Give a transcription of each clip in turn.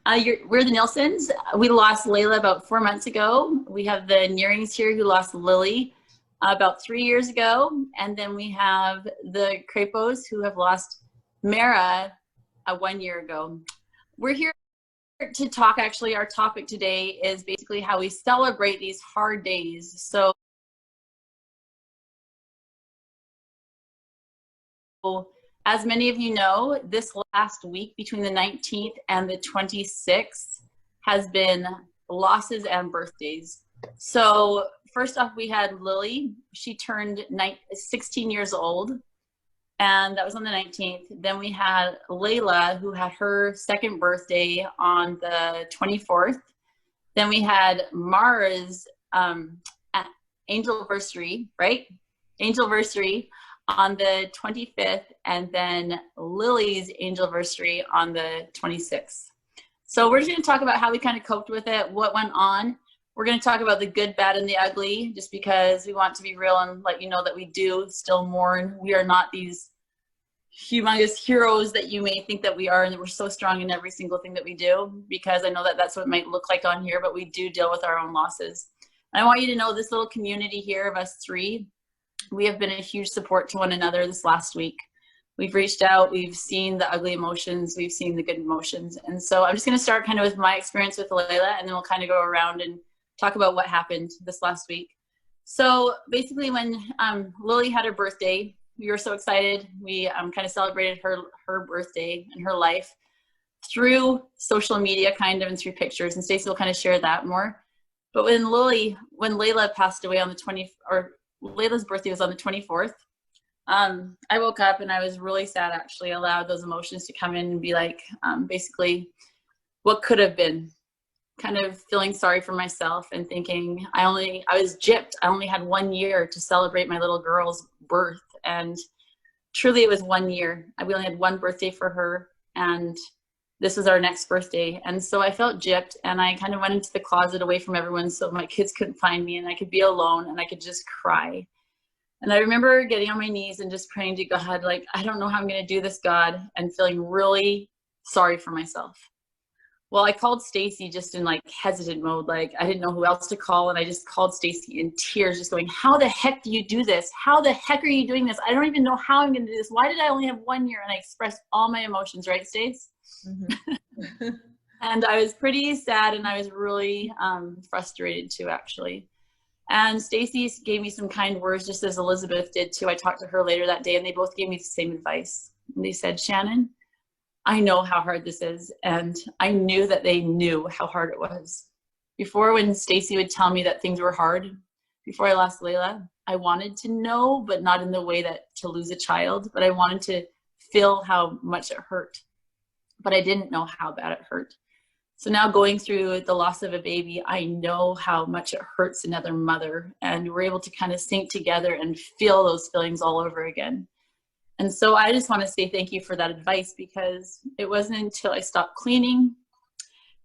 We're the Nielsons. We lost Layla about 4 months ago. We have the Nehrings here who lost Lily about 3 years ago. And then we have the Crapos who have lost Mara 1 year ago. We're here to talk, actually, our topic today is basically how we celebrate these hard days. So as many of you know, this last week between the 19th and the 26th has been losses and birthdays. So first off, we had Lily. She turned 16 years old, and that was on the 19th. Then we had Layla, who had her second birthday on the 24th. Then we had Mara's angelversary, right? Angelversary on the 25th, and then Lily's angelversary on the 26th. So we're just going to talk about how we kind of coped with it, what went on. We're going to talk about the good, bad, and the ugly, just because we want to be real and let you know that we do still mourn. We are not these humongous heroes that you may think that we are, and that we're so strong in every single thing that we do, because I know that that's what it might look like on here, but we do deal with our own losses. And I want you to know this little community here of us three, we have been a huge support to one another this last week. We've reached out, we've seen the ugly emotions, we've seen the good emotions. And so I'm just going to start kind of with my experience with Layla, and then we'll kind of go around and talk about what happened this last week. So basically when Lily had her birthday, we were so excited. We kind of celebrated her birthday and her life through social media kind of, and through pictures, and Stacey will kind of share that more. But when Layla passed away on the Layla's birthday was on the 24th. I woke up and I was really sad, actually. I allowed those emotions to come in and be like, basically, what could have been. Kind of feeling sorry for myself and thinking I was gypped. I only had 1 year to celebrate my little girl's birth. And truly it was 1 year. We only had one birthday for her, and this was our next birthday. And so I felt gypped, and I kind of went into the closet away from everyone so my kids couldn't find me, and I could be alone and I could just cry. And I remember getting on my knees and just praying to God, like, I don't know how I'm going to do this, God, and feeling really sorry for myself. Well, I called Stacey just in like hesitant mode, like I didn't know who else to call, and I just called Stacey in tears, just going, how the heck do you do this? How the heck are you doing this? I don't even know how I'm going to do this. Why did I only have 1 year? And I expressed all my emotions, right, Stace? Mm-hmm. And I was pretty sad, and I was really frustrated too, actually. And Stacey gave me some kind words, just as Elizabeth did too. I talked to her later that day, and they both gave me the same advice. And they said, Shannon, I know how hard this is, and I knew that they knew how hard it was. Before, when Stacey would tell me that things were hard, before I lost Layla, I wanted to know, but not in the way that to lose a child, but I wanted to feel how much it hurt. But I didn't know how bad it hurt. So now going through the loss of a baby, I know how much it hurts another mother, and we're able to kind of sink together and feel those feelings all over again. And so I just want to say thank you for that advice, because it wasn't until I stopped cleaning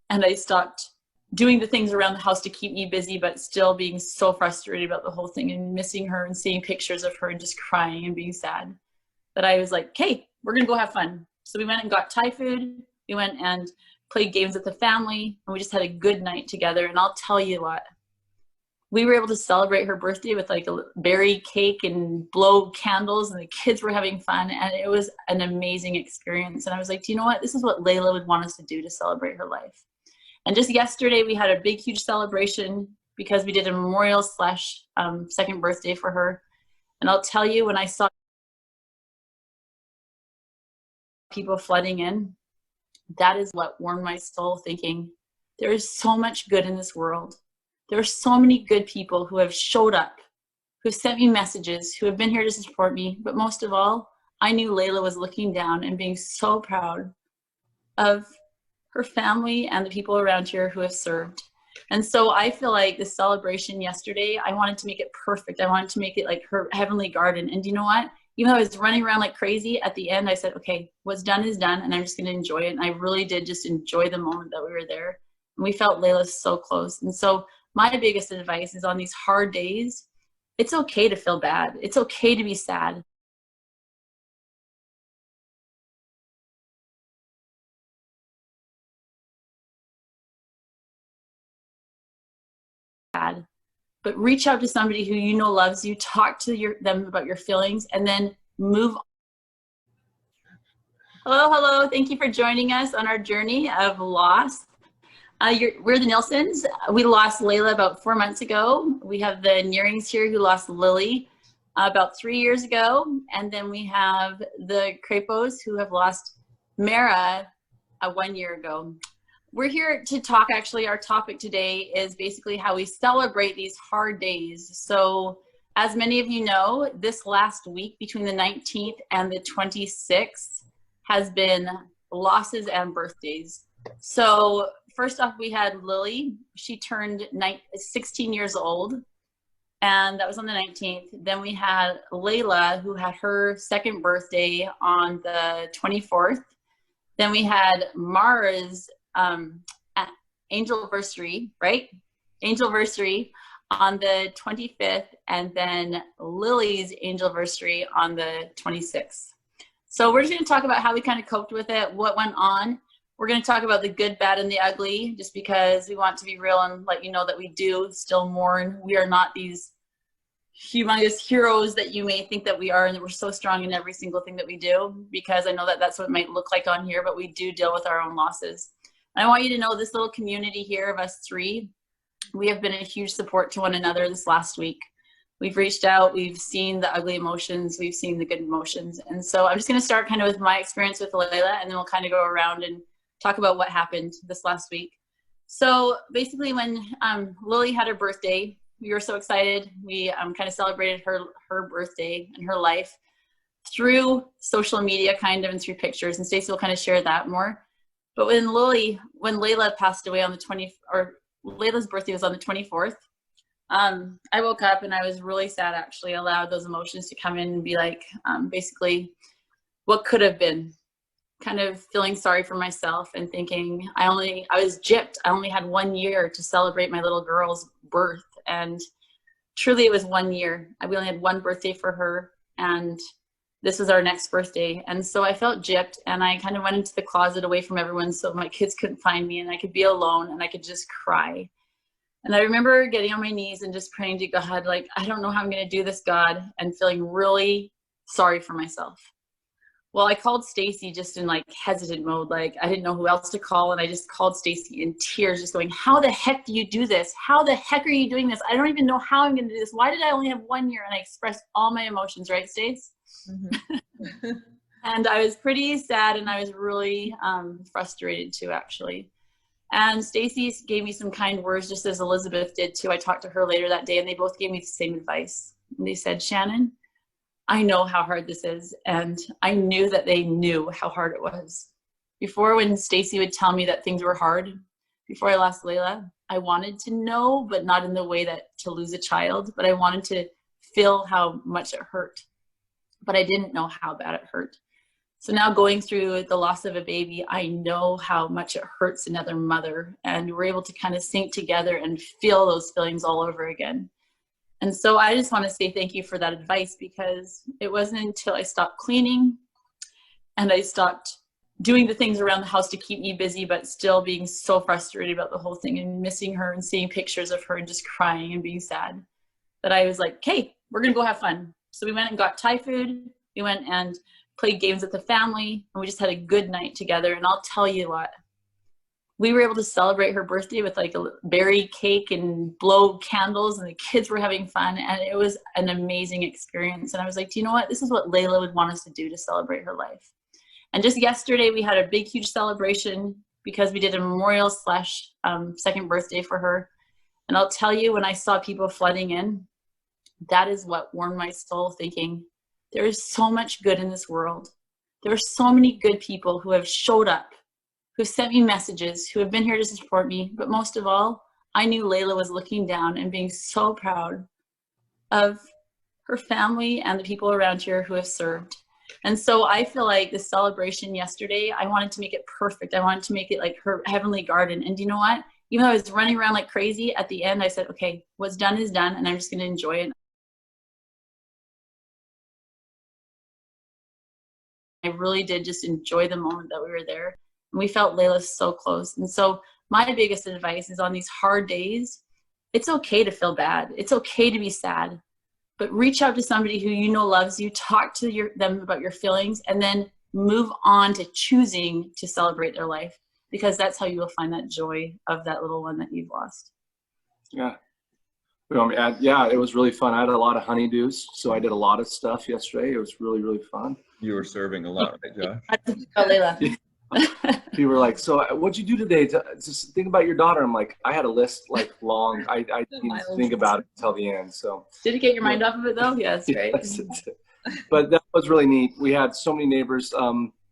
and I stopped doing the things around the house to keep me busy, but still being so frustrated about the whole thing and missing her and seeing pictures of her and just crying and being sad, that I was like, okay, we're going to go have fun. So we went and got Thai food. We went and played games with the family, and we just had a good night together. And I'll tell you what, we were able to celebrate her birthday with like a berry cake and blow candles, and the kids were having fun, and it was an amazing experience. And I was like, do you know what? This is what Layla would want us to do to celebrate her life. And just yesterday, we had a big, huge celebration because we did a memorial / second birthday for her. And I'll tell you, when I saw people flooding in, that is what warmed my soul, thinking there is so much good in this world. There are so many good people who have showed up, who have sent me messages, who have been here to support me. But most of all, I knew Layla was looking down and being so proud of her family and the people around here who have served. And so I feel like the celebration yesterday, I wanted to make it perfect. I wanted to make it like her heavenly garden. And you know what? Even though I was running around like crazy, at the end I said, okay, what's done is done, and I'm just going to enjoy it. And I really did just enjoy the moment that we were there. And we felt Layla so close. And so my biggest advice is, on these hard days, it's okay to feel bad. It's okay to be sad. sad, but reach out to somebody who you know loves you, talk to them about your feelings, and then move on. Hello. Thank you for joining us on our journey of loss. We're the Nielsons. We lost Layla about 4 months ago. We have the Nehrings here who lost Lily about 3 years ago. And then we have the Crapos who have lost Mara 1 year ago. We're here to talk, actually, our topic today is basically how we celebrate these hard days. So as many of you know, this last week between the 19th and the 26th has been losses and birthdays. So first off, we had Lily. She turned 16 years old, and that was on the 19th. Then we had Layla, who had her second birthday on the 24th. Then we had Mara's angelversary, right? Angelversary on the 25th, and then Lily's angelversary on the 26th. So we're just going to talk about how we kind of coped with it, what went on. We're going to talk about the good, bad, and the ugly, just because we want to be real and let you know that we do still mourn. We are not these humongous heroes that you may think that we are, and that we're so strong in every single thing that we do, because I know that that's what it might look like on here, but we do deal with our own losses. And I want you to know this little community here of us three, we have been a huge support to one another this last week. We've reached out, we've seen the ugly emotions, we've seen the good emotions. And so I'm just going to start kind of with my experience with Layla, and then we'll kind of go around and talk about what happened this last week. So basically when Lily had her birthday, we were so excited. We kind of celebrated her birthday and her life through social media kind of, and through pictures, and Stacey will kind of share that more. But when Layla passed away on the Layla's birthday was on the 24th, I woke up and I was really sad, actually. I allowed those emotions to come in and be like, basically what could have been, kind of feeling sorry for myself and thinking I was gypped. I only had 1 year to celebrate my little girl's birth, and truly it was 1 year. We only had one birthday for her, and this was our next birthday. And so I felt gypped, and I kind of went into the closet away from everyone so my kids couldn't find me, and I could be alone and I could just cry. And I remember getting on my knees and just praying to God, like, I don't know how I'm going to do this, God, and feeling really sorry for myself. Well, I called Stacey just in like hesitant mode, like I didn't know who else to call, and I just called Stacey in tears, just going, how the heck do you do this? How the heck are you doing this? I don't even know how I'm going to do this. Why did I only have 1 year? And I expressed all my emotions, right, Stace? Mm-hmm. And I was pretty sad, and I was really frustrated too, actually. And Stacey gave me some kind words, just as Elizabeth did too. I talked to her later that day, and they both gave me the same advice. And they said, Shannon, I know how hard this is, and I knew that they knew how hard it was. Before, when Stacey would tell me that things were hard, before I lost Layla, I wanted to know, but not in the way that to lose a child, but I wanted to feel how much it hurt. But I didn't know how bad it hurt. So now going through the loss of a baby, I know how much it hurts another mother, and we're able to kind of sink together and feel those feelings all over again. And so I just want to say thank you for that advice, because it wasn't until I stopped cleaning and I stopped doing the things around the house to keep me busy, but still being so frustrated about the whole thing and missing her and seeing pictures of her and just crying and being sad, that I was like, okay, we're going to go have fun. So we went and got Thai food. We went and played games with the family, and we just had a good night together. And I'll tell you what, we were able to celebrate her birthday with like a berry cake and blow candles, and the kids were having fun, and it was an amazing experience. And I was like, do you know what? This is what Layla would want us to do to celebrate her life. And just yesterday, we had a big, huge celebration because we did a memorial / second birthday for her. And I'll tell you, when I saw people flooding in, that is what warmed my soul, thinking, there is so much good in this world. There are so many good people who have showed up, who sent me messages, who have been here to support me. But most of all, I knew Layla was looking down and being so proud of her family and the people around here who have served. And so I feel like the celebration yesterday, I wanted to make it perfect. I wanted to make it like her heavenly garden. And you know what? Even though I was running around like crazy, at the end I said, okay, what's done is done, and I'm just going to enjoy it. I really did just enjoy the moment that we were there. And we felt Layla so close. And so my biggest advice is, on these hard days, it's okay to feel bad. It's okay to be sad, but reach out to somebody who you know loves you, talk to them about your feelings, and then move on to choosing to celebrate their life, because that's how you will find that joy of that little one that you've lost. Yeah. Yeah, it was really fun. I had a lot of honeydews, so I did a lot of stuff yesterday. It was really, really fun. You were serving a lot, right, Josh? Oh, Layla. People were like, so what'd you do today? Just think about your daughter. I'm like, I had a list like long. I didn't think about it until the end. So did it get your mind off of it though? Yes, right. Yes, but that was really neat. We had so many neighbors.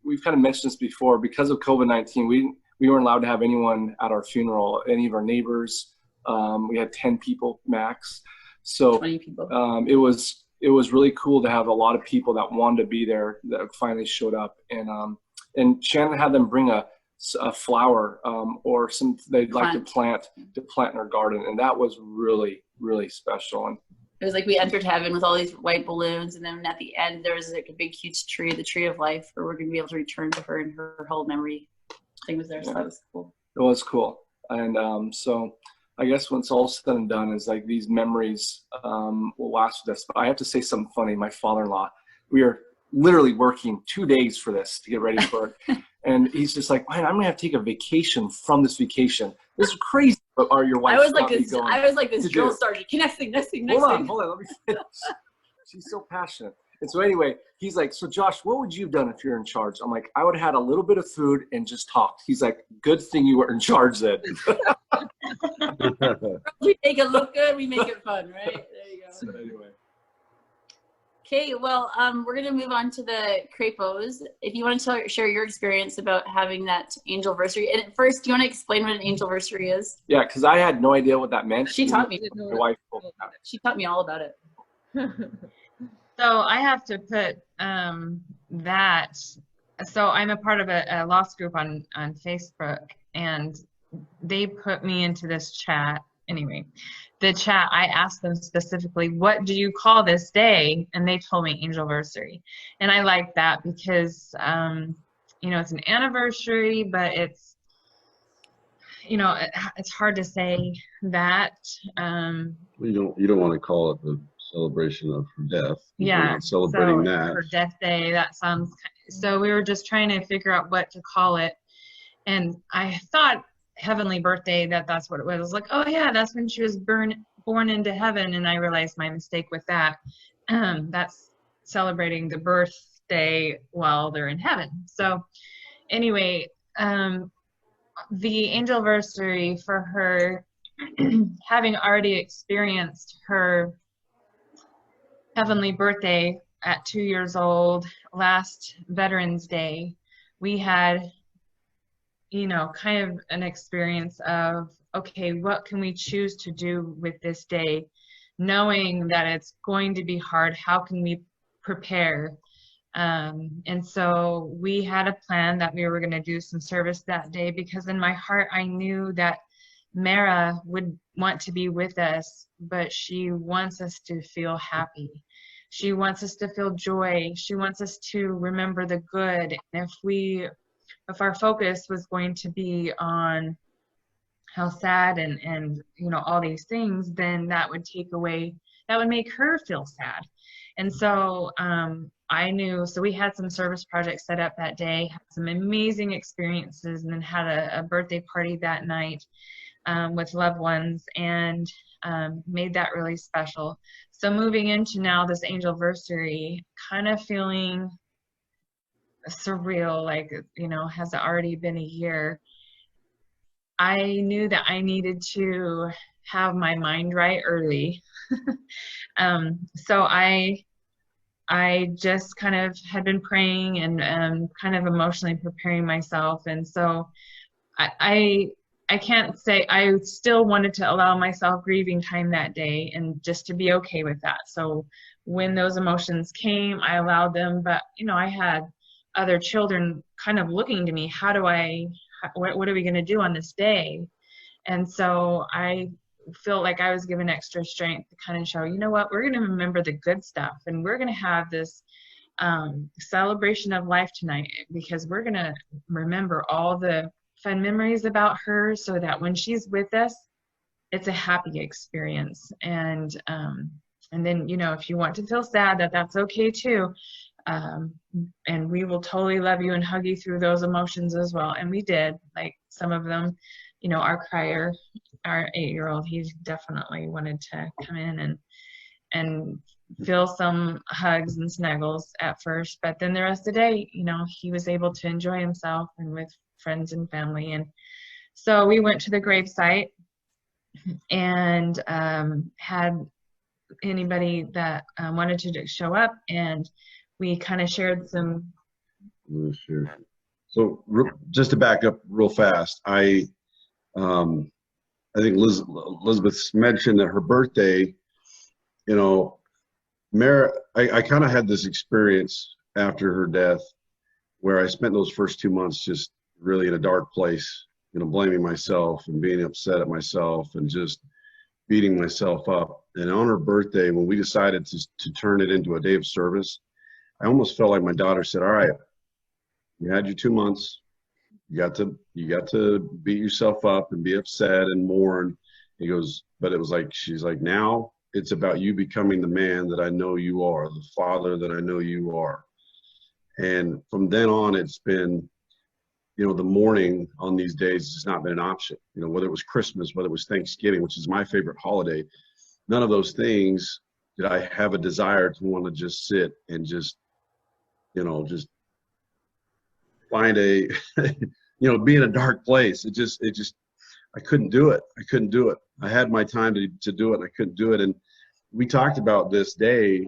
We've kind of mentioned this before. Because of COVID-19, we weren't allowed to have anyone at our funeral, any of our neighbors. We had 10 people max. So 20 people. It was really cool to have a lot of people that wanted to be there that finally showed up. And Shannon had them bring a flower or some they'd like to plant in her garden, and that was really, really special. And it was like we entered heaven with all these white balloons, and then at the end there was like a big huge tree, the tree of life, where we're going to be able to return to her, and her whole memory thing was there. So that was cool. It was cool. And so I guess once all said and done, is like these memories will last with us. But I have to say something funny. My father-in-law, we are literally working 2 days for this to get ready for it. And he's just like, man, I'm gonna have to take a vacation from this vacation. This is crazy. Or your wife. I was like this drill sergeant. Next thing. Hold on, let me finish. She's so passionate. And so anyway, he's like, so Josh, what would you have done if you're in charge? I'm like, I would have had a little bit of food and just talked. He's like, good thing you were in charge then. We make it look good, we make it fun, right? There you go. So anyway. Okay, well, we're going to move on to the Crapos. If you want to share your experience about having that angelversary. And at first, do you want to explain what an angelversary is? Yeah, because I had no idea what that meant. She taught me. My wife told me. She taught me all about it. So I have to put that. So I'm a part of a lost group on Facebook, and they put me into this chat. Anyway, the chat, I asked them specifically, what do you call this day? And they told me angelversary. And I like that because, it's an anniversary, but it's, it's hard to say that. You don't want to call it the celebration of her death. Yeah. You're not celebrating that. Her death day, that sounds, so we were just trying to figure out what to call it. And I thought heavenly birthday, that's what it was. I was like, oh yeah, that's when she was born into heaven. And I realized my mistake with that. That's celebrating the birthday while they're in heaven. So anyway, the angelversary for her, having already experienced her heavenly birthday at 2 years old, last Veterans Day, we had kind of an experience of, okay, what can we choose to do with this day? Knowing that it's going to be hard, how can we prepare? And so we had a plan that we were going to do some service that day, because in my heart, I knew that Mara would want to be with us, but she wants us to feel happy. She wants us to feel joy. She wants us to remember the good. And if our focus was going to be on how sad and all these things, then that would make her feel sad. And so I knew, so we had some service projects set up that day, had some amazing experiences, and then had a birthday party that night with loved ones, and made that really special. So moving into now this angelversary, kind of feeling surreal, like, has it already been a year? I knew that I needed to have my mind right early. So I just kind of had been praying and kind of emotionally preparing myself. And so I can't say, I still wanted to allow myself grieving time that day and just to be okay with that. So when those emotions came, I allowed them, but I had other children kind of looking to me, what are we going to do on this day? And so I feel like I was given extra strength to kind of show, we're going to remember the good stuff, and we're going to have this celebration of life tonight, because we're going to remember all the fun memories about her, so that when she's with us, it's a happy experience. And then, you know, if you want to feel sad, that's okay too. And we will totally love you and hug you through those emotions as well. And we did, like some of them, you know, our crier, our 8-year-old, he definitely wanted to come in and feel some hugs and snuggles at first, but then the rest of the day, you know, he was able to enjoy himself and with friends and family. And so we went to the gravesite and had anybody that wanted to show up, and we kind of shared some. Sure. So just to back up real fast, I think Elizabeth mentioned that her birthday, you know, I kind of had this experience after her death where I spent those first 2 months just really in a dark place, you know, blaming myself and being upset at myself and just beating myself up. And on her birthday, when we decided to turn it into a day of service, I almost felt like my daughter said, all right, you had your 2 months. You got to beat yourself up and be upset and mourn. He goes, but it was like, she's like, now it's about you becoming the man that I know you are, the father that I know you are. And from then on, it's been, you know, the mourning on these days has not been an option. You know, whether it was Christmas, whether it was Thanksgiving, which is my favorite holiday, none of those things did I have a desire to want to just sit and just, you know, just find a, you know, be in a dark place. It just, I couldn't do it. I couldn't do it. I had my time to do it, and I couldn't do it. And we talked about this day,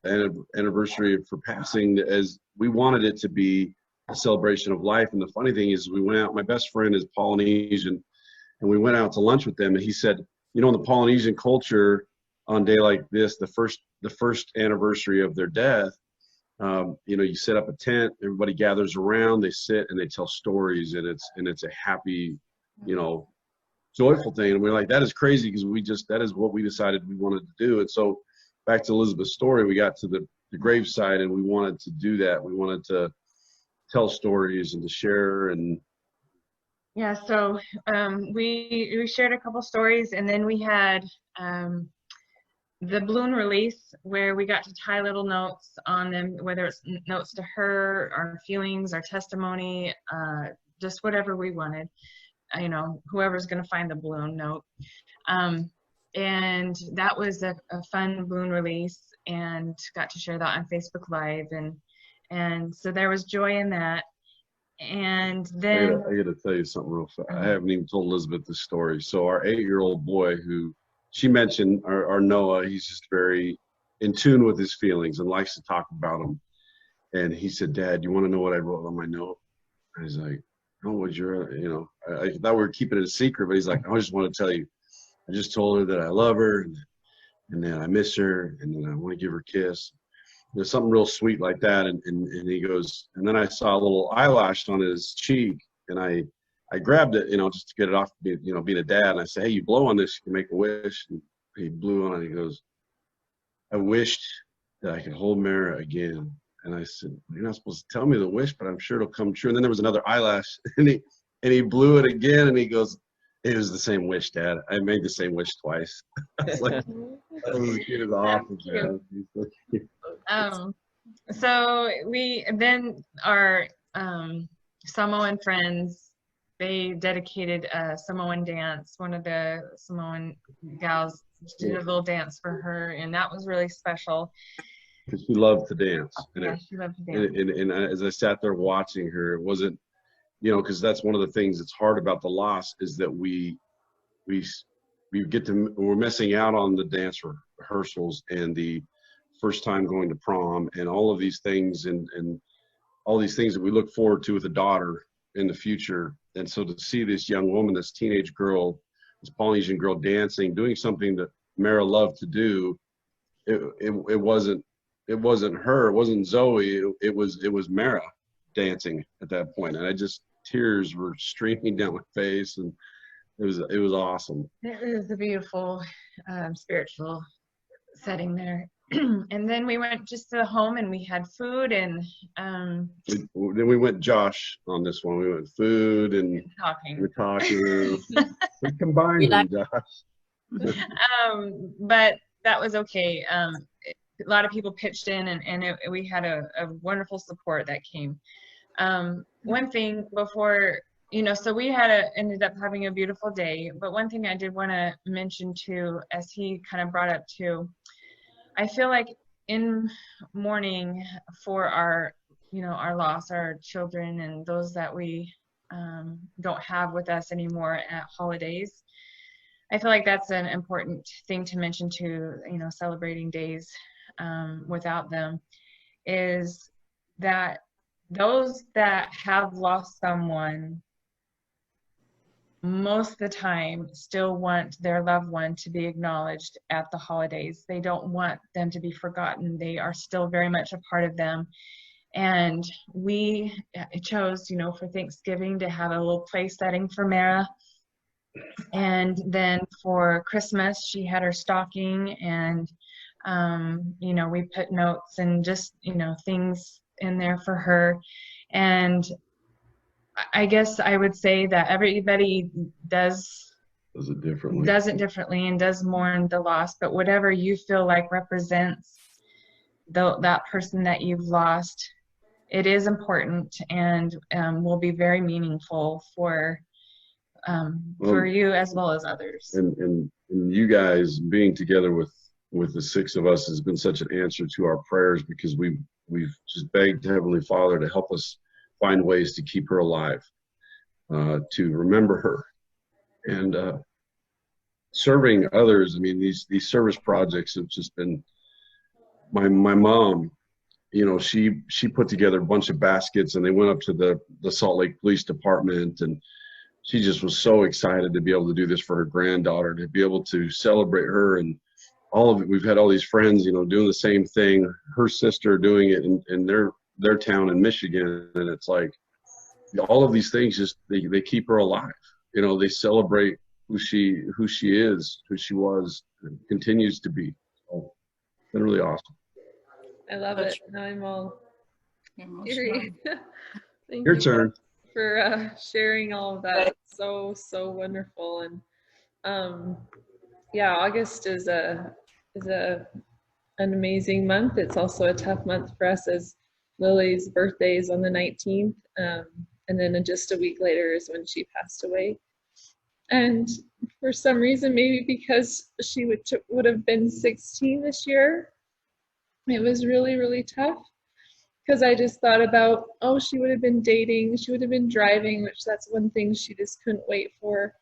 anniversary for passing, as we wanted it to be a celebration of life. And the funny thing is, we went out, my best friend is Polynesian, and we went out to lunch with them, and he said, you know, in the Polynesian culture, on a day like this, the first anniversary of their death, you know, you set up a tent, everybody gathers around, they sit and they tell stories, and it's a happy, you know, joyful thing. And we're like, that is crazy, because that is what we decided we wanted to do. And so back to Elizabeth's story, we got to the graveside, and we wanted to do that. We wanted to tell stories and to share. And Yeah, so we shared a couple stories, and then we had the balloon release, where we got to tie little notes on them, whether it's notes to her, our feelings, our testimony, just whatever we wanted. You know, whoever's going to find the balloon note. And that was a fun balloon release, and got to share that on Facebook Live. And so there was joy in that. And then I got to tell you something real fast. I haven't even told Elizabeth this story. So our 8-year-old boy, who she mentioned, our Noah, he's just very in tune with his feelings and likes to talk about them. And he said, Dad, you want to know what I wrote on my note? And he's like, oh, what'd you write? You know, I thought we were keeping it a secret, but he's like, I just want to tell you, I just told her that I love her, and then I miss her, and then I want to give her a kiss. There's something real sweet like that. And he goes, and then I saw a little eyelash on his cheek, and I grabbed it, you know, just to get it off, you know, being a dad. And I said, hey, you blow on this, you can make a wish. And he blew on it. He goes, I wished that I could hold Mara again. And I said, you're not supposed to tell me the wish, but I'm sure it'll come true. And then there was another eyelash, and he blew it again, and he goes, it was the same wish, Dad. I made the same wish twice. I was like, oh, the kid is awesome, man. He's so cute. So then our Samoan friends, they dedicated a Samoan dance. One of the Samoan gals did a little dance for her, and that was really special. Because she loved to dance. And Yeah, she loved to dance. And as I sat there watching her, it wasn't, you know, because that's one of the things that's hard about the loss, is that we're missing out on the dance rehearsals and the first time going to prom and all of these things, and all these things that we look forward to with a daughter in the future. And so to see this young woman, this teenage girl, this Polynesian girl dancing, doing something that Mara loved to do, it wasn't her, it wasn't Zoe, it was Mara dancing at that point. And tears were streaming down my face, and it was awesome. It was a beautiful spiritual setting there. And then we went just to home, and we had food, and then we went Josh on this one. We went food and talking. we were talking. We combined You're not- them, Josh. But that was okay. A lot of people pitched in, and we had a wonderful support that came. One thing before, so we ended up having a beautiful day, but one thing I did want to mention too, as he kind of brought up too, I feel like in mourning for our loss, our children and those that we don't have with us anymore at holidays, I feel like that's an important thing to mention too, celebrating days without them, is that those that have lost someone most of the time still want their loved one to be acknowledged at the holidays. They don't want them to be forgotten. They are still very much a part of them. And we chose, for Thanksgiving to have a little place setting for Mara. And then for Christmas, she had her stocking, and, we put notes and just, things in there for her. And I guess I would say that everybody does it differently. Does it differently and does mourn the loss, but whatever you feel like represents that person that you've lost, it is important and will be very meaningful for you as well as others. And you guys being together with the six of us has been such an answer to our prayers, because we've just begged Heavenly Father to help us find ways to keep her alive, to remember her, and serving others. I mean, these service projects have just been. My mom, she put together a bunch of baskets, and they went up to the Salt Lake Police Department, and she just was so excited to be able to do this for her granddaughter, to be able to celebrate her, and all of it. We've had all these friends, doing the same thing. Her sister doing it in their town in Michigan, and it's like all of these things just they keep her alive. They celebrate who she is, who she was, and continues to be. So it's been really awesome. I love it. Now I'm all teary. Thank Your you turn. for sharing all of that. It's so wonderful. And August is an amazing month. It's also a tough month for us, as Lily's birthday is on the 19th, and then just a week later is when she passed away. And for some reason, maybe because she would have been 16 this year, it was really, really tough, because I just thought about, she would have been dating, she would have been driving, which that's one thing she just couldn't wait for.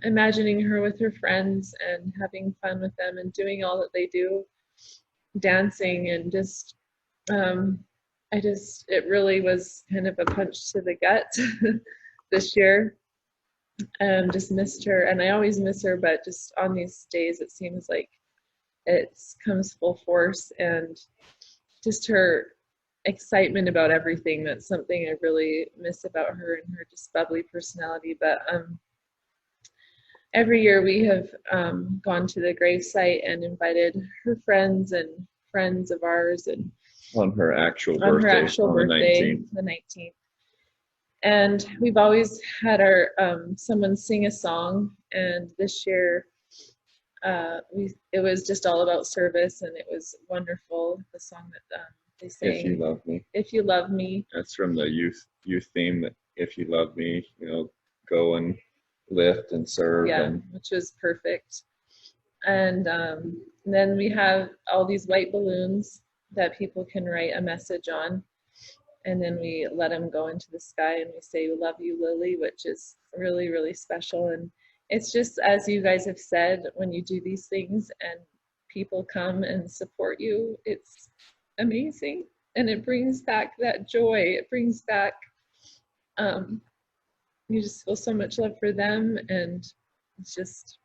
Imagining her with her friends and having fun with them and doing all that they do, dancing, and it really was kind of a punch to the gut this year. Just missed her, and I always miss her, but just on these days it seems like it comes full force, and just her excitement about everything. That's something I really miss about her, and her just bubbly personality. But every year we have gone to the gravesite and invited her friends and friends of ours, and on her actual birthday, the 19th. And we've always had our someone sing a song, and this year it was just all about service, and it was wonderful. The song that they sang, If You Love Me. If You Love Me. That's from the youth theme, that if you love me, go and lift and serve. Yeah, which was perfect. And then we have all these white balloons that people can write a message on, and then we let them go into the sky, and we say, "We love you, Lily," which is really, really special. And it's just, as you guys have said, when you do these things and people come and support you, it's amazing, and it brings back that joy. It brings back, you just feel so much love for them, and it's just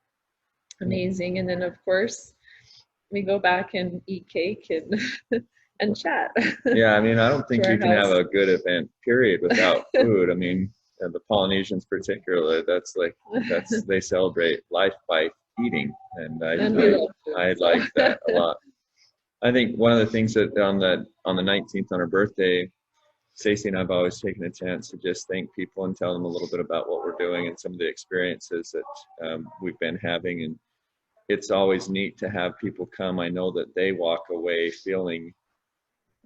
amazing. And then of course we go back and eat cake and and chat. Yeah, I mean, I don't think To our you can have house. a good event period without food. I mean, the Polynesians particularly, they celebrate life by eating, and And we love food, I so. like that a lot. I think one of the things that on the 19th, on her birthday, Stacey and I've always taken a chance to just thank people and tell them a little bit about what we're doing and some of the experiences that we've been having. And it's always neat to have people come. I know that they walk away feeling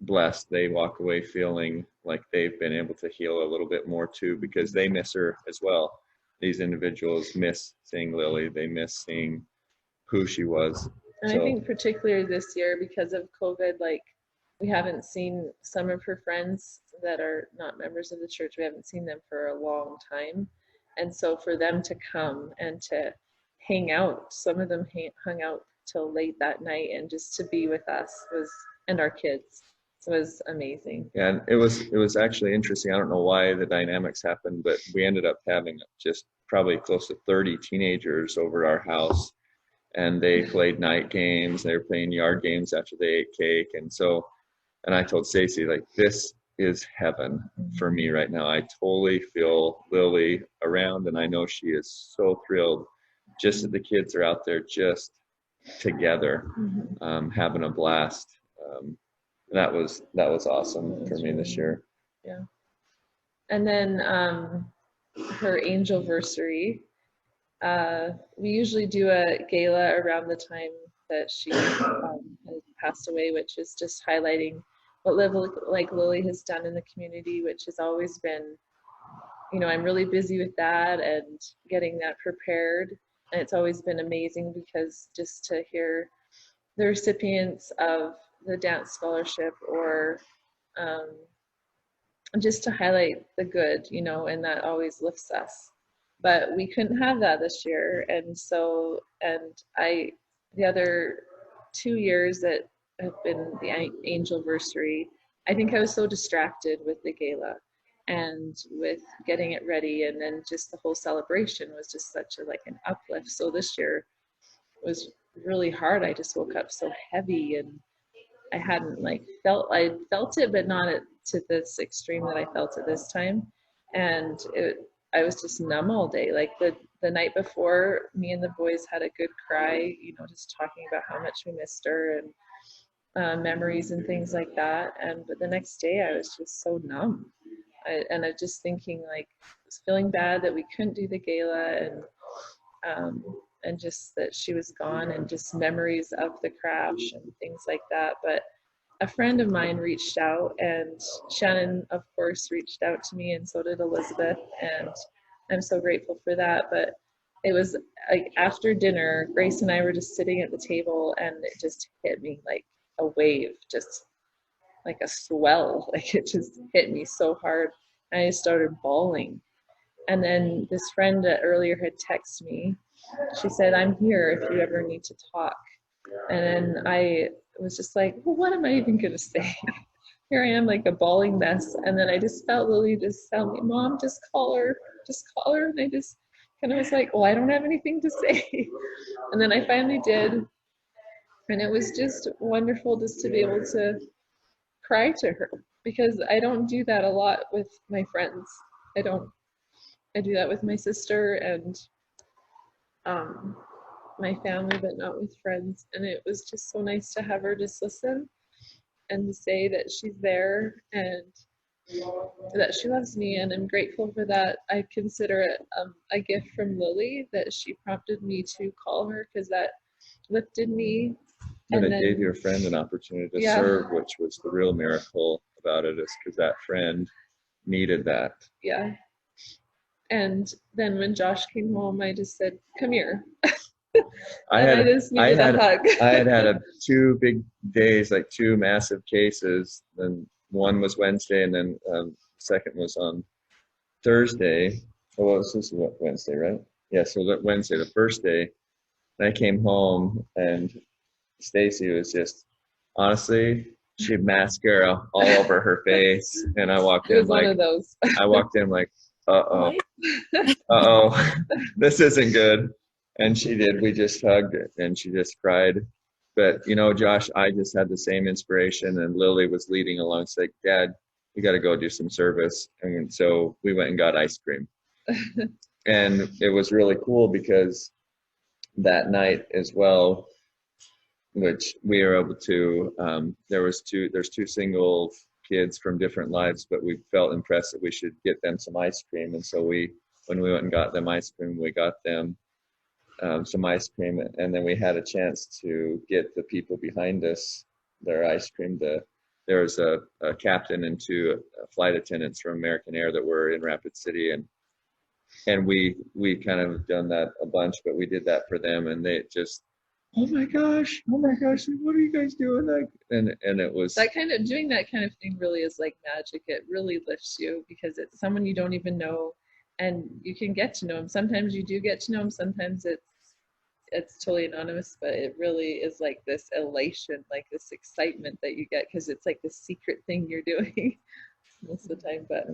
blessed. They walk away feeling like they've been able to heal a little bit more too, because they miss her as well. These individuals miss seeing Lily. They miss seeing who she was. And So, I think particularly this year because of COVID, like we haven't seen some of her friends that are not members of the church. We haven't seen them for a long time. And so for them to come and to hang out, some of them hung out till late that night, and just to be with us and our kids was amazing. yeah, and it was actually interesting. I don't know why the dynamics happened, but we ended up having just probably close to 30 teenagers over our house, and they played night games. They were playing yard games after they ate cake. And I told Stacey, like, this is heaven for me right now. I totally feel Lily around, and I know she is so thrilled just that the kids are out there just together, having a blast. That was awesome for me this year. Yeah. And then her angelversary, we usually do a gala around the time that she has passed away, which is just highlighting what Lily has done in the community, which has always been, I'm really busy with that and getting that prepared. And it's always been amazing because just to hear the recipients of the dance scholarship or just to highlight the good, and that always lifts us. But we couldn't have that this year. And so, the other 2 years that have been the angelversary, I think I was so distracted with the gala and with getting it ready, and then just the whole celebration was just such an uplift. So this year was really hard. I just woke up so heavy, and I hadn't I felt it, but not to this extreme that I felt it this time. And I was just numb all day. Like the night before, me and the boys had a good cry, just talking about how much we missed her and memories and things like that. But the next day I was just so numb. I was just thinking, was feeling bad that we couldn't do the gala, and just that she was gone, and just memories of the crash and things like that. But a friend of mine reached out, and Shannon, of course, reached out to me, and so did Elizabeth, and I'm so grateful for that. But it was after dinner, Grace and I were just sitting at the table, and it just hit me like a wave, just like a swell. It just hit me so hard. I just started bawling. And then this friend that earlier had texted me, she said, "I'm here if you ever need to talk." And then I was just like, well, what am I even going to say? Here I am like a bawling mess. And then I just felt Lily just tell me, "Mom, just call her. Just call her." And I just kind of was like, well, I don't have anything to say. And then I finally did. And it was just wonderful just to be able to cry to her, because I don't do that a lot with my friends. I do that with my sister and my family, but not with friends. And it was just so nice to have her just listen and to say that she's there and that she loves me, and I'm grateful for that. I consider it a gift from Lily that she prompted me to call her, because that lifted me. And it gave your friend an opportunity to serve, which was the real miracle about it, is because that friend needed that. Yeah. And then when Josh came home, I just said, "Come here." I just needed a hug. I had 2 big days, 2 massive cases. Then one was Wednesday, and then second was on Thursday. Oh, this is Wednesday, right? Yeah, so that Wednesday, the first day, I came home, and Stacey was just, honestly, she had mascara all over her face, and I walked in It was one of those. I walked in like, uh-oh, this isn't good. And she did. We just hugged, and she just cried. But, Josh, I just had the same inspiration, and Lily was leading along. She's like, "Dad, we got to go do some service." And so we went and got ice cream. And it was really cool because that night as well, which we were able to, there's 2 single kids from different lives, but we felt impressed that we should get them some ice cream. And so when we went and got them ice cream, we got them some ice cream, and then we had a chance to get the people behind us their ice cream. There was a captain and two flight attendants from American Air that were in Rapid City, and we kind of done that a bunch, but we did that for them, and they just, oh my gosh, what are you guys doing? Like, and it was that kind of, doing that kind of thing really is like magic. It really lifts you because it's someone you don't even know, and you can get to know them. Sometimes you do get to know them, sometimes it's totally anonymous, but it really is like this elation, like this excitement that you get because it's like the secret thing you're doing most of the time. But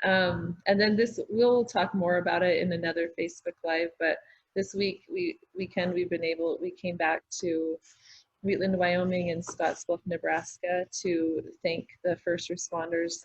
and then we'll talk more about it in another Facebook Live, but this weekend we came back to Wheatland, Wyoming and Scottsbluff, Nebraska to thank the first responders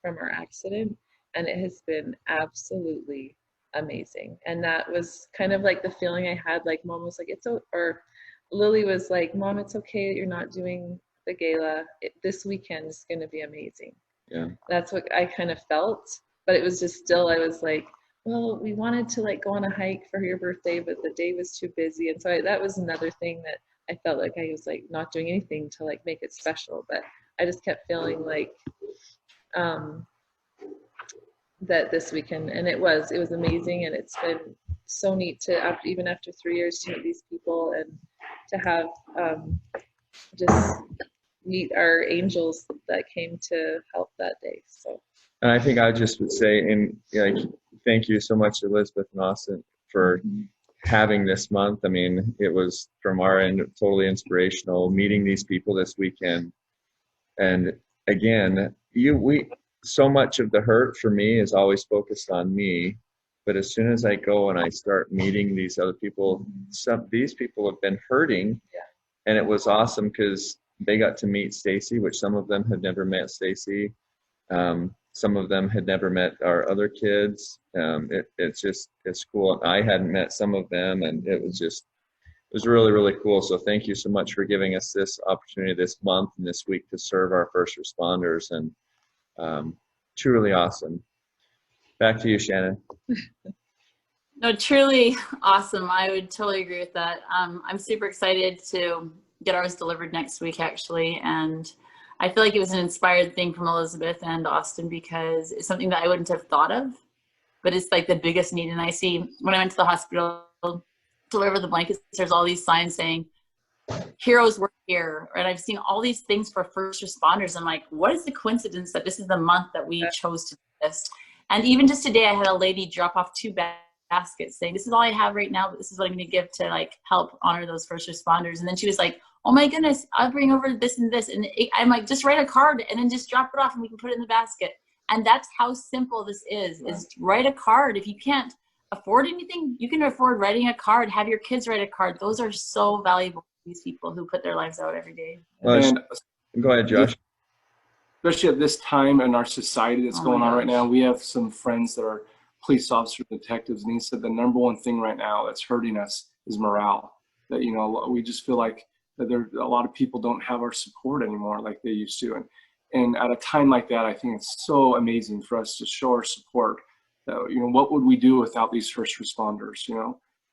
from our accident, and it has been absolutely amazing. And that was kind of like the feeling I had, like Mom was like, or Lily was like, Mom, it's okay that you're not doing the gala. This weekend is going to be amazing. yeah. That's what I kind of felt, but it was just still, I was like, well, we wanted to like go on a hike for your birthday, but the day was too busy. And so that was another thing that I felt like I was like not doing anything to like make it special, but I just kept feeling like that this weekend, and it was amazing, and it's been so neat to even after 3 years to meet these people and to have just meet our angels that came to help that day. So, and I think I just would say, thank you so much, Elizabeth and Austin, for having this month. I mean, it was from our end totally inspirational meeting these people this weekend. And again, so much of the hurt for me is always focused on me, but as soon as I go and I start meeting these other people, these people have been hurting, and it was awesome because they got to meet Stacy, which some of them had never met Stacy. Some of them had never met our other kids. It's cool. I hadn't met some of them, and it was really, really cool. So thank you so much for giving us this opportunity this month and this week to serve our first responders, and truly awesome. Back to you, Shannon. No, truly awesome. I would totally agree with that. I'm super excited to get ours delivered next week, actually. And I feel like it was an inspired thing from Elizabeth and Austin because it's something that I wouldn't have thought of, but it's like the biggest need. And I see when I went to the hospital to deliver the blankets, there's all these signs saying, heroes work here. And I've seen all these things for first responders. I'm like, what is the coincidence that this is the month that we chose to do this? And even just today, I had a lady drop off 2 baskets saying, this is all I have right now, but this is what I'm going to give to like help honor those first responders. And then she was like, oh my goodness, I'll bring over this and this. And I'm like, just write a card and then just drop it off and we can put it in the basket. And that's how simple this is write a card. If you can't afford anything, you can afford writing a card, have your kids write a card. Those are so valuable to these people who put their lives out every day. And go ahead, Josh. Especially at this time in our society that's going on right now, we have some friends that are police officers, detectives, and he said the number one thing right now that's hurting us is morale. That, you know, we just feel like that a lot of people don't have our support anymore like they used to. And at a time like that, I think it's so amazing for us to show our support. You know, what would we do without these first responders? You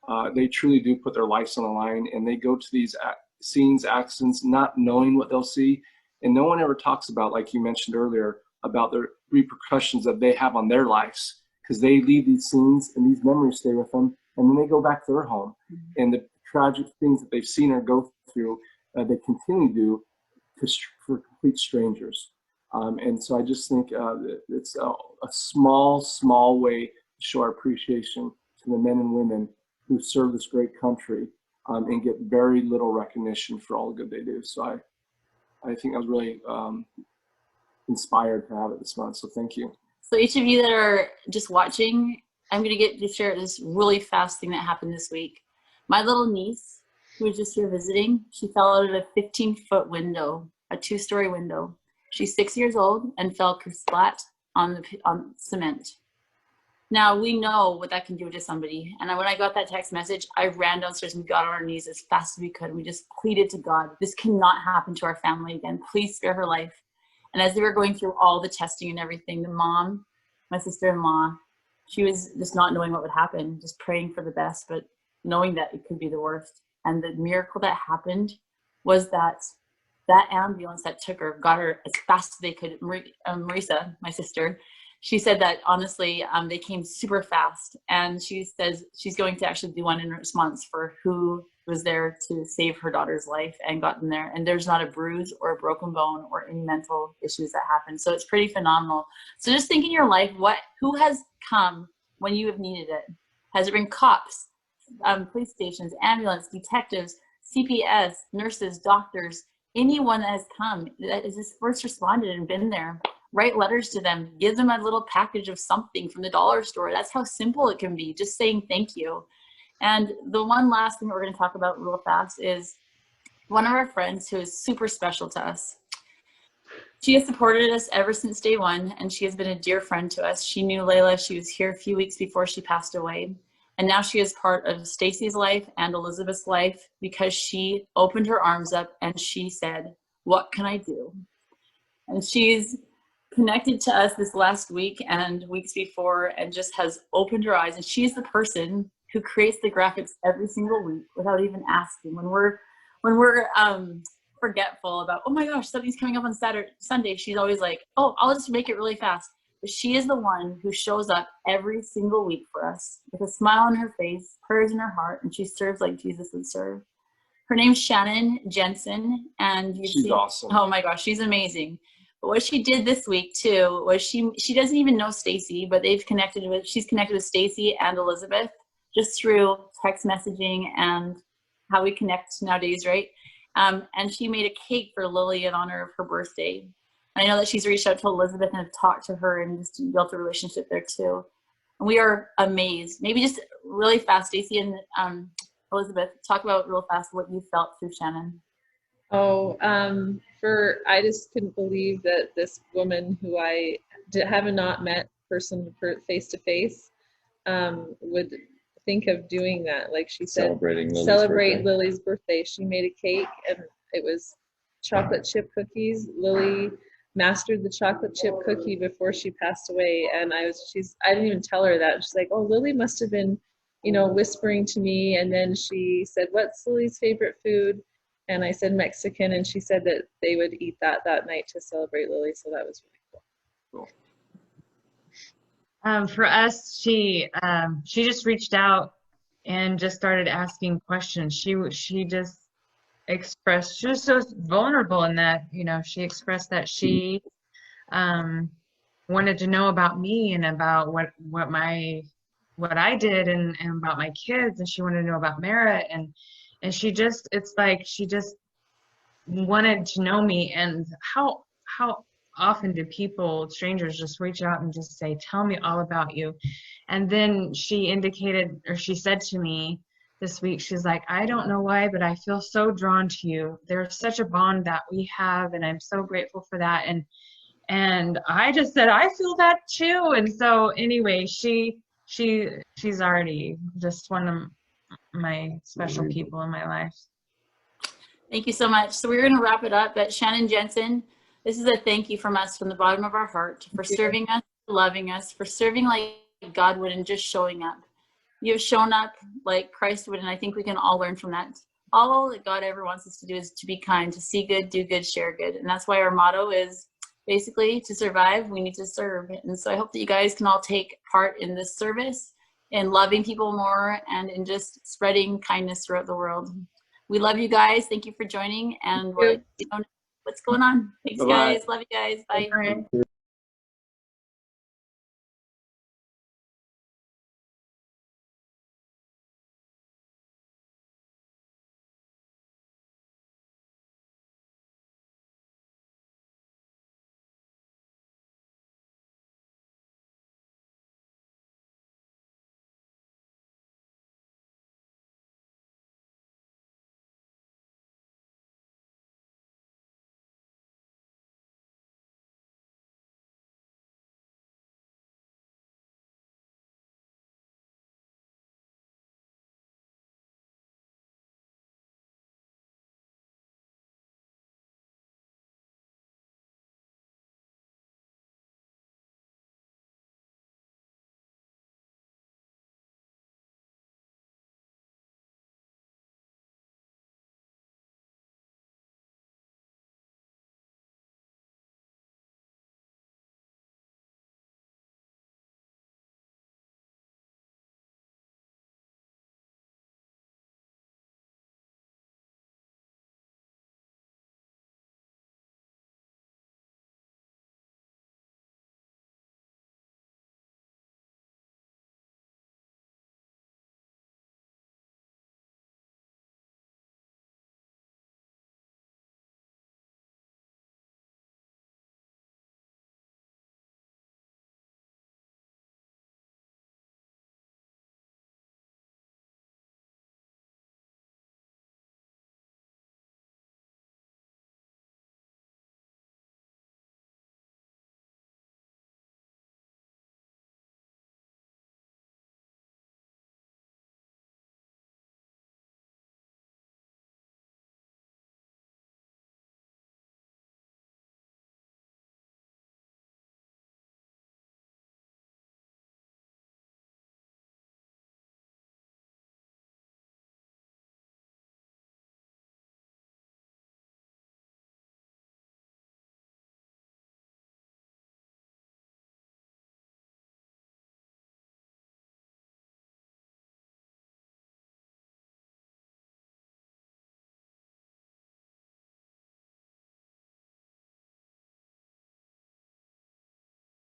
know, they truly do put their lives on the line, and they go to these scenes, accidents, not knowing what they'll see. And no one ever talks about, like you mentioned earlier, about the repercussions that they have on their lives, because they leave these scenes and these memories stay with them, and then they go back to their home. Mm-hmm. And the tragic things that they've seen or go through, they continue to do for complete strangers. And so I just think it's a small way to show our appreciation to the men and women who serve this great country and get very little recognition for all the good they do. So I think I was really inspired to have it this month. So thank you. So each of you that are just watching, I'm going to get to share this really fast thing that happened this week. My little niece, who was just here visiting, she fell out of a 15-foot window, a 2-story window. She's 6 years old and fell splat on cement. Now, we know what that can do to somebody. And when I got that text message, I ran downstairs and we got on our knees as fast as we could. We just pleaded to God, this cannot happen to our family again. Please spare her life. And as they were going through all the testing and everything, the mom, my sister-in-law, she was just not knowing what would happen, just praying for the best, but knowing that it could be the worst. And the miracle that happened was that that ambulance that took her got her as fast as they could. Marisa, my sister, she said that honestly, they came super fast. And she says she's going to actually do one in response for who was there to save her daughter's life and gotten there. And there's not a bruise or a broken bone or any mental issues that happened. So it's pretty phenomenal. So just think in your life, who has come when you have needed it? Has it been cops, police stations, ambulance, detectives, CPS, nurses, doctors, anyone that has come, that is just first responded and been there? Write letters to them, give them a little package of something from the dollar store. That's how simple it can be, just saying thank you. And the one last thing that we're going to talk about real fast is one of our friends who is super special to us. She has supported us ever since day one, and she has been a dear friend to us. She knew Layla. She was here a few weeks before she passed away. And now she is part of Stacy's life and Elizabeth's life because she opened her arms up and she said, "What can I do?" And she's connected to us this last week and weeks before and just has opened her eyes. And she's the person who creates the graphics every single week without even asking. When we're forgetful about, oh my gosh, something's coming up on Sunday, she's always like, oh, I'll just make it really fast. But she is the one who shows up every single week for us with a smile on her face, prayers in her heart, and she serves like Jesus would serve. Her name's Shannon Jensen, and She's awesome. Oh my gosh, she's amazing. But what she did this week too was she doesn't even know Stacy, but she's connected with Stacy and Elizabeth just through text messaging and how we connect nowadays, right? And she made a cake for Lily in honor of her birthday. And I know that she's reached out to Elizabeth and have talked to her and just built a relationship there too. And we are amazed. Maybe just really fast, Stacy and Elizabeth, talk about real fast what you felt through Shannon. I just couldn't believe that this woman who I have not met face to face would think of doing that. Like she said, celebrate Lily's birthday. She made a cake and it was chocolate chip cookies. Lily mastered the chocolate chip cookie before she passed away, and I didn't even tell her that. She's like, oh, Lily must have been, whispering to me. And then she said, what's Lily's favorite food? And I said Mexican, and she said that they would eat that night to celebrate Lily. So that was really cool. For us, she just reached out and just started asking questions. She just expressed, she was so vulnerable in that, she expressed that she wanted to know about me and about what I did and about my kids, and she wanted to know about Mara, and she just, it's like she just wanted to know me. And how often do strangers just reach out and just say, tell me all about you? And then she said to me this week, she's like, I don't know why, but I feel so drawn to you. There's such a bond that we have, and I'm so grateful for that. And I just said, I feel that too. And so anyway, she's already just one of my special people in my life. Thank you so much. So we're going to wrap it up. But Shannon Jensen, this is a thank you from us from the bottom of our heart for serving us, for loving us, for serving like God would and just showing up. You have shown up like Christ would, and I think we can all learn from that. All that God ever wants us to do is to be kind, to see good, do good, share good. And that's why our motto is basically, to survive, we need to serve. And so I hope that you guys can all take part in this service, in loving people more, and in just spreading kindness throughout the world. We love you guys. Thank you for joining, and what's going on. Thanks, guys. Love you guys. Bye.